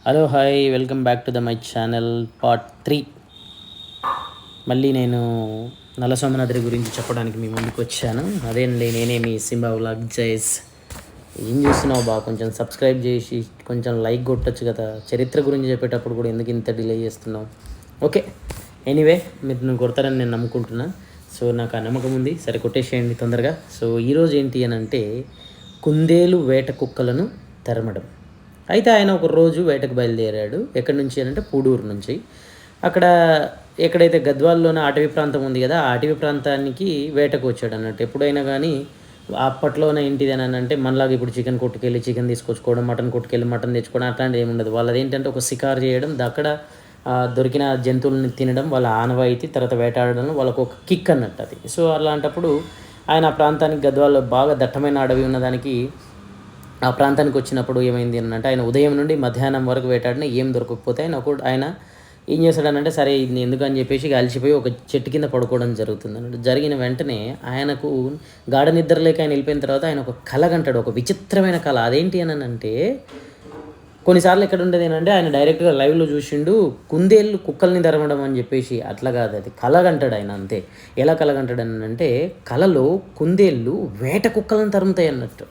Hello hi welcome back to my channel part 3. మళ్ళీ నేను నలసోమనాద్రి గురించి చెప్పడానికి మీ ముందుకు వచ్చాను. అదేండి, నేనే మీ సింబా వ్లాగ్ జైస్. ఏం చూస్తున్నావు బా? కొంచెం సబ్స్క్రైబ్ చేసి కొంచెం లైక్ కొట్టచ్చు కదా. చరిత్ర గురించి చెప్పేటప్పుడు కూడా ఎందుకు ఇంత డిలే చేస్తున్నావు? ఓకే, ఎనీవే మీరు నువ్వు కొడతారని నేను నమ్ముకుంటున్నా. సో నాకు ఆ నమ్మకం ఉంది. సరే, కొట్టేసేయండి తొందరగా. సో ఈరోజు ఏంటి అని అంటే, కుందేలు వేట కుక్కలను తరమడం. అయితే ఆయన ఒక రోజు వేటకు బయలుదేరాడు. ఎక్కడి నుంచి అని అంటే పూడూరు నుంచి. అక్కడ ఎక్కడైతే గద్వాల్లోనే అటవీ ప్రాంతం ఉంది కదా, ఆ అటవీ ప్రాంతానికి వేటకు వచ్చాడు అన్నట్టు. ఎప్పుడైనా కానీ అప్పట్లోనే ఏంటిది అని అంటే, మనలాగా ఇప్పుడు చికెన్ కొట్టుకెళ్ళి చికెన్ తీసుకొచ్చుకోవడం, మటన్ కొట్టుకెళ్ళి మటన్ తెచ్చుకోవడం అట్లాంటిది ఏమి ఉండదు. వాళ్ళది ఏంటంటే ఒక షికారు చేయడం, అక్కడ దొరికిన జంతువులను తినడం వాళ్ళ ఆనవాయితీ, తర్వాత వేటాడడం వాళ్ళకు ఒక కిక్ అన్నట్టు అది. సో అలాంటప్పుడు ఆయన ఆ ప్రాంతానికి, గద్వాల్లో బాగా దట్టమైన అడవి ఉన్నదానికి, ఆ ప్రాంతానికి వచ్చినప్పుడు ఏమైంది అంటే, ఆయన ఉదయం నుండి మధ్యాహ్నం వరకు వేటాడిన ఏం దొరకకపోతే ఆయన ఏం చేశాడనంటే, సరే ఇది ఎందుకని చెప్పేసి అలసిపోయి ఒక చెట్టు కింద పడుకోవడం జరుగుతుంది అన్నట్టు. జరిగిన వెంటనే ఆయనకు గాఢ నిద్రలేక ఆయన వెళ్ళిపోయిన తర్వాత ఆయన ఒక కళ కంటాడు, ఒక విచిత్రమైన కళ. అదేంటి అని అంటే, కొన్నిసార్లు ఎక్కడ ఉండేది ఏంటంటే, ఆయన డైరెక్ట్గా లైవ్లో చూసిండు కుందేళ్ళు కుక్కల్ని తరమడం అని చెప్పేసి. అట్లా కాదు, అది కలగంటాడు ఆయన అంతే. ఎలా కలగంటాడు అని అంటే, కళలో కుందేళ్ళు వేట కుక్కలను తరుముతాయి అన్నట్టు.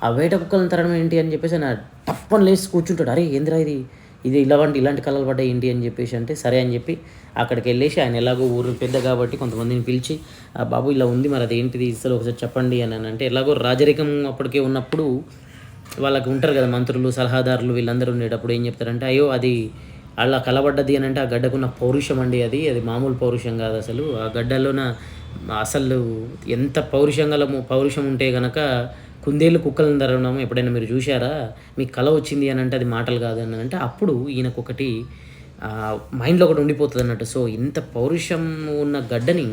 ఆ వేట కుక్కలను తరడం ఏంటి అని చెప్పేసి ఆయన టప్పని లేచి కూర్చుంటాడు. అరే ఏంద్రా ఇది ఇది ఇలాంటి కళలు పడ్డాయి ఏంటి అని చెప్పేసి అంటే, సరే అని చెప్పి అక్కడికి వెళ్ళేసి, ఆయన ఎలాగో ఊరు పెద్ద కాబట్టి కొంతమందిని పిలిచి, ఆ బాబు ఇలా ఉంది, మరి అది ఏంటిది ఇస్తారు ఒకసారి చెప్పండి అని అంటే, ఎలాగో రాజరికం అప్పటికే ఉన్నప్పుడు వాళ్ళకి ఉంటారు కదా మంత్రులు, సలహాదారులు, వీళ్ళందరూ ఉండేటప్పుడు ఏం చెప్తారంటే, అయ్యో అది అలా కలబడ్డది అని అంటే, ఆ గడ్డకున్న పౌరుషం అండి, అది మామూలు పౌరుషం కాదు అసలు. ఆ గడ్డలోన అసలు ఎంత పౌరుషం ఉంటే కనుక కుందేళ్ళు కుక్కలను తరవడం ఎప్పుడైనా మీరు చూశారా? మీకు కళ వచ్చింది అని అంటే అది మాటలు కాదు అని అంటే, అప్పుడు ఈయనకొకటి మైండ్లో ఒకటి ఉండిపోతుంది అన్నట్టు. సో ఇంత పౌరుషం ఉన్న గడ్డని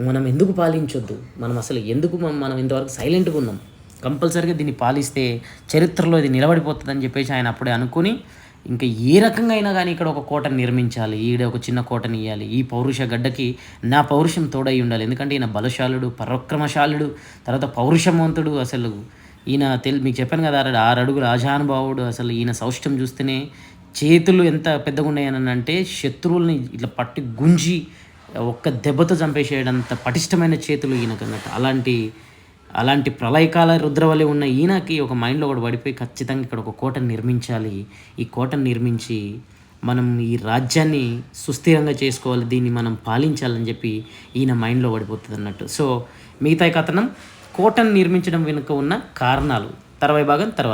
మనం ఎందుకు పాలించొద్దు? మనం అసలు ఎందుకు మనం ఇంతవరకు సైలెంట్గా ఉన్నాం? కంపల్సరీగా దీన్ని పాలిస్తే చరిత్రలో ఇది నిలబడిపోతుందని చెప్పేసి ఆయన అప్పుడే అనుకుని, ఇంకా ఏ రకంగా అయినా కానీ ఇక్కడ ఒక కోటను నిర్మించాలి, ఈడ ఒక చిన్న కోటని ఇవ్వాలి, ఈ పౌరుష గడ్డకి నా పౌరుషం తోడై ఉండాలి. ఎందుకంటే ఈయన బలశాలుడు, పరాక్రమశాలుడు, తర్వాత పౌరుషవంతుడు. అసలు ఈయన మీకు చెప్పాను కదా, 6 అడుగుల ఆజానుభావుడు. అసలు ఈయన సౌష్ఠ్యం చూస్తేనే చేతులు ఎంత పెద్దగా ఉన్నాయని అంటే, శత్రువుల్ని ఇట్లా పట్టి గుంజి ఒక్క దెబ్బతో చంపేసేయడంత పటిష్టమైన చేతులు ఈయనకన్నట్టు. అలాంటి ప్రళయకాల రుద్రవలె ఉన్న ఈయనకి ఒక మైండ్లో ఒకటి పడిపోయి, ఖచ్చితంగా ఇక్కడ ఒక కోటను నిర్మించాలి, ఈ కోటను నిర్మించి మనం ఈ రాజ్యాన్ని సుస్థిరంగా చేసుకోవాలి, దీన్ని మనం పాలించాలని చెప్పి ఈయన మైండ్లో పడిపోతుంది అన్నట్టు. సో మిగతా కథనం కోటను నిర్మించడం వెనుక ఉన్న కారణాలు తర్వాయి భాగం తర్వాత.